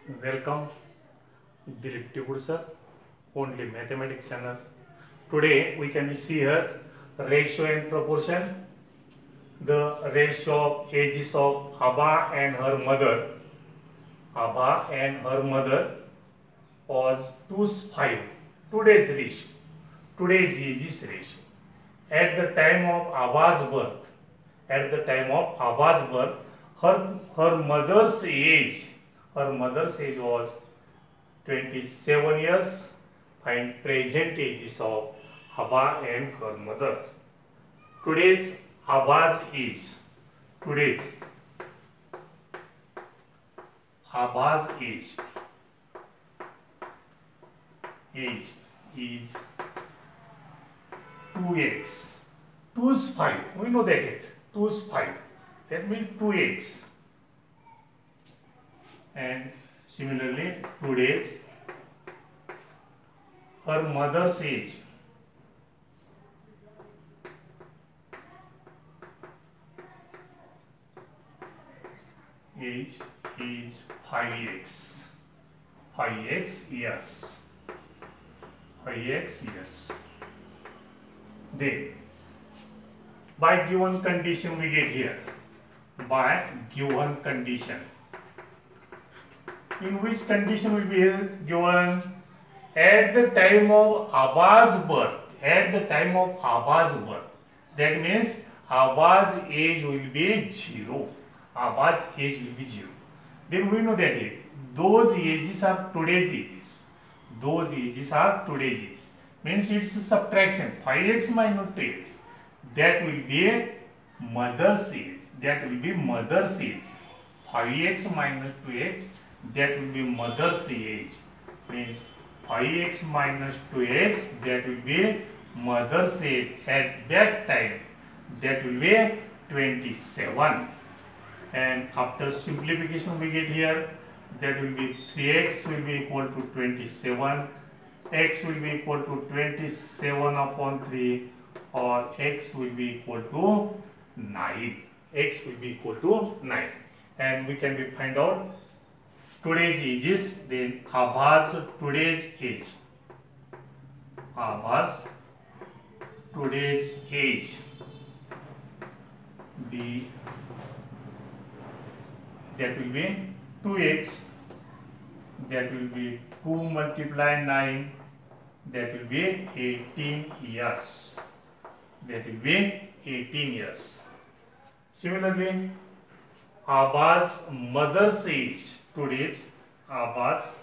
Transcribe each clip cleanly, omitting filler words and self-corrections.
Welcome, Dilip Tigur sir, only mathematics channel. Today we can see here ratio and proportion. The ratio of ages of Abba and her mother. Abba and her mother was 2:5. Today's ratio. Today's ages ratio. At the time of Abba's birth. At the time of Abba's birth, her mother's age. Her mother's age was 27 years. Find present ages of Abba and her mother. Today's Abba's age. Today's Abba's age. Age is 2x. 2 is 5. We know that it. 2 is 5. That means 2x. And similarly, today's her mother's age is 5x. 5x years. 5x years. Then, by given condition we get here. By given condition. In which condition will be here given? At the time of Abba's birth. At the time of Abba's birth. That means Abba's age will be 0. Abba's age will be 0. Then we know that those ages are today's ages. Those ages are today's ages. Means it's a subtraction. 5x minus 2x. That will be mother's age. That will be mother's age. 5x minus 2x. That will be mother's age. Means 5x minus 2x. That will be mother's age. At that time, that will be 27. And after simplification, we get here that will be 3x will be equal to 27. X will be equal to 27 upon 3, or x will be equal to 9. X will be equal to 9. And we can find out today's ages. Then Abba's today's age. Abba's today's age be, that will be 2x. That will be 2 multiply 9. That will be 18 years. That will be 18 years. Similarly, Abba's mother's age. Today's Abba's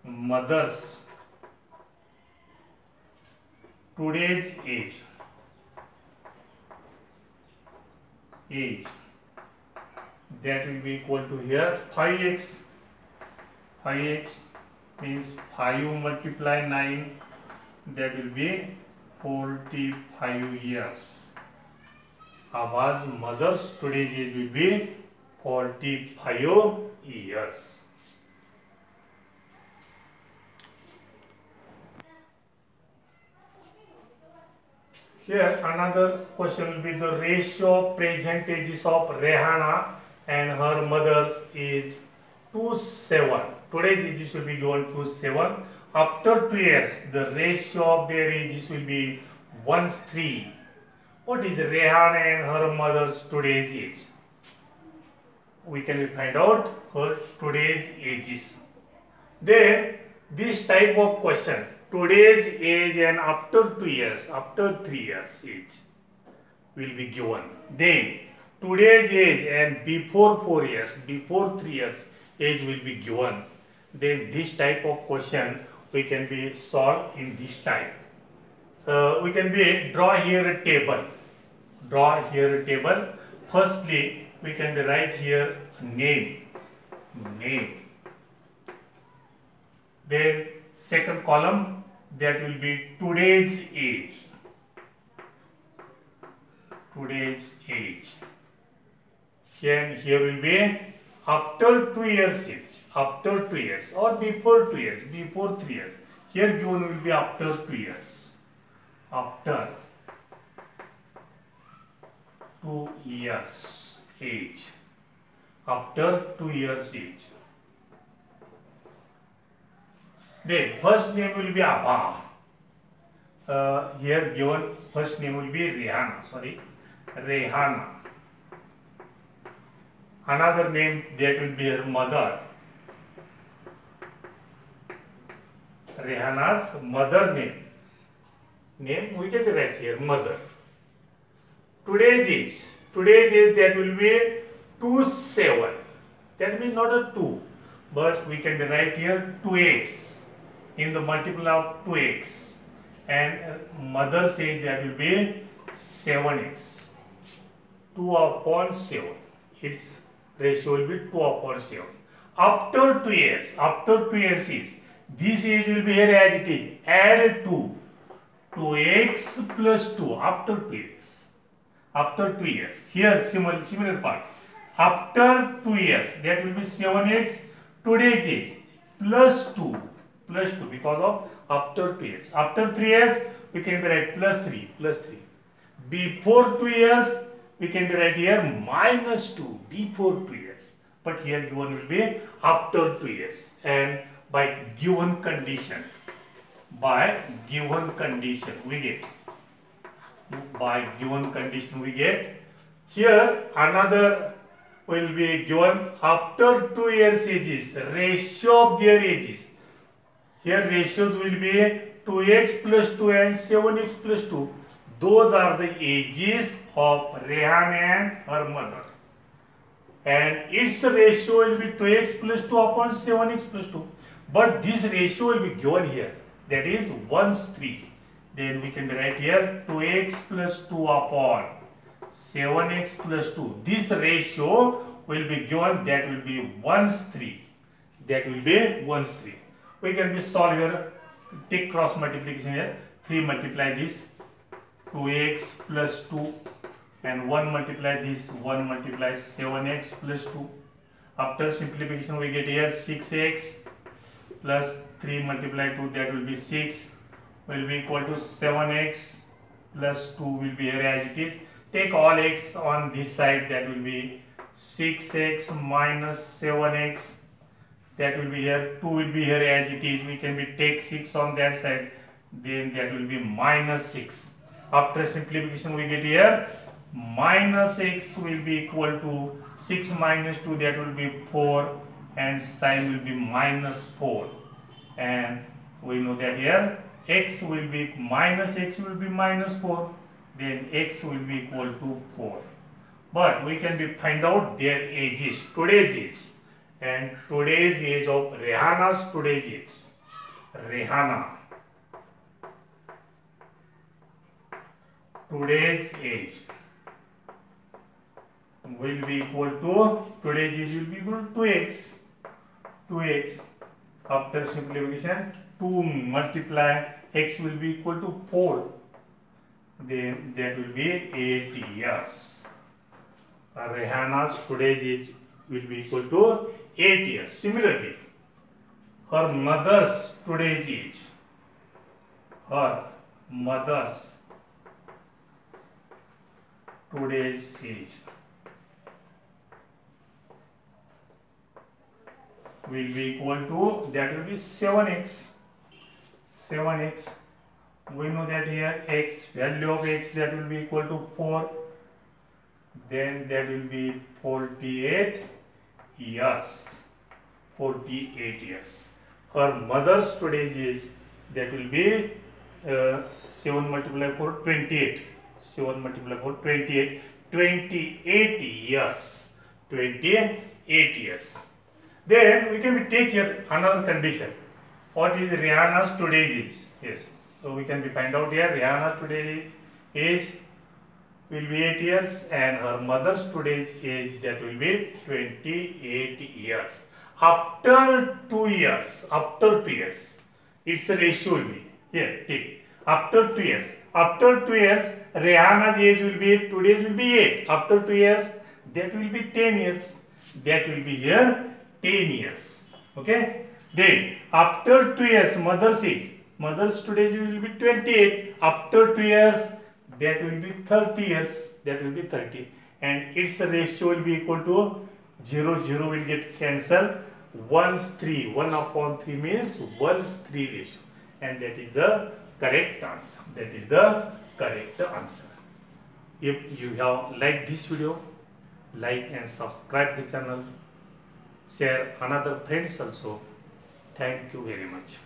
mother's today's age. That will be equal to here 5x. 5x means 5 multiply 9. That will be 45 years. Abba's mother's today's age will be 45 years. Here another question will be the ratio of present ages of Rehana and her mother's is 2:7. Today's ages will be given 2:7. After 2 years, the ratio of their ages will be 1:3. What is Rehana and her mother's today's age? We can find out her today's ages. Then this type of question, today's age and after 2 years, after 3 years age will be given. Then today's age and before 4 years, before 3 years age will be given. Then this type of question we can be solved in this type. We can be draw here a table. Draw here a table. Firstly, we can write here name. Then second column, that will be today's age. Today's age. Here will be after 2 years age. After 2 years or before 2 years, before 3 years. Here given will be after 2 years. After 2 years age. After 2 years age. Then first name will be Abha. Here given first name will be Rehana. Sorry, Rehana. Another name that will be her mother. Rehana's mother name. Name we can write here mother. Today's age that will be 27. That means not a 2, but we can write here 2x in the multiple of 2x, and mother's age that will be 7x. 2 upon 7. Its ratio will be 2 upon 7. After 2 years is this age will be here as it is. Add 2x plus 2 after 2x. After 2 years. Here similar part. After 2 years that will be 7x today's age plus 2 because of after 2 years. After 3 years we can write plus 3. Before 2 years we can write here minus 2 before 2 years. But here given will be after 2 years, and by given condition we get. By given condition we get. Here another will be given after 2 years ages, ratio of their ages. Here ratios will be 2x plus 2 and 7x plus 2. Those are the ages of Rehana and her mother. And its ratio will be 2x plus 2 upon 7x plus 2. But this ratio will be given here. That is 1/3. Then we can write here 2x plus 2 upon 7x plus 2. This ratio will be given, that will be 1/3. That will be 1/3. We can be solve here. Take cross multiplication here. 3 multiply this 2x plus 2 and 1 multiply this 1 multiply 7x plus 2. After simplification we get here 6x plus 3 multiply 2, that will be 6, will be equal to 7x plus 2 will be here as it is. Take all x on this side, that will be 6x minus 7x, that will be here, 2 will be here as it is. We can be take 6 on that side, then that will be minus 6. After simplification we get here minus x will be equal to 6 minus 2, that will be 4, and sign will be minus 4, and we know that here x will be minus 4, then x will be equal to 4. But we can be find out their ages, today's age, and today's age of Rehana's today's age. Rehana today's age will be equal to, today's age will be equal to 2x. After simplification 2 multiply x will be equal to 4, then that will be 8 years. Rehana's today's age will be equal to 8 years. Similarly, her mother's today's age, her mother's today's age will be equal to, that will be 7x. We know that here x, value of x, that will be equal to 4, then that will be 48 years. Her mother's today's age, that will be 7 multiplied 4, 28. 7 multiplied 4, 28. 28 years. 28 years. Then we can take here another condition. What is Rehana's today's age? Yes. So we can be find out here Rehana's today's age will be 8 years, and her mother's today's age, that will be 28 years. After 2 years, its ratio will be here. Take after 2 years. After 2 years, Rehana's age will be, today's will be 8. After 2 years, that will be 10 years. That will be here 10 years. Okay. Then after 2 years, mother's age. Mother's today's will be 28. After 2 years, that will be 30 years. That will be 30. And its ratio will be equal to 0, 0 will get cancelled. 1/3. 1 upon 3 means 1/3 ratio. And that is the correct answer. That is the correct answer. If you have liked this video, like and subscribe the channel. Share another friends also. Thank you very much.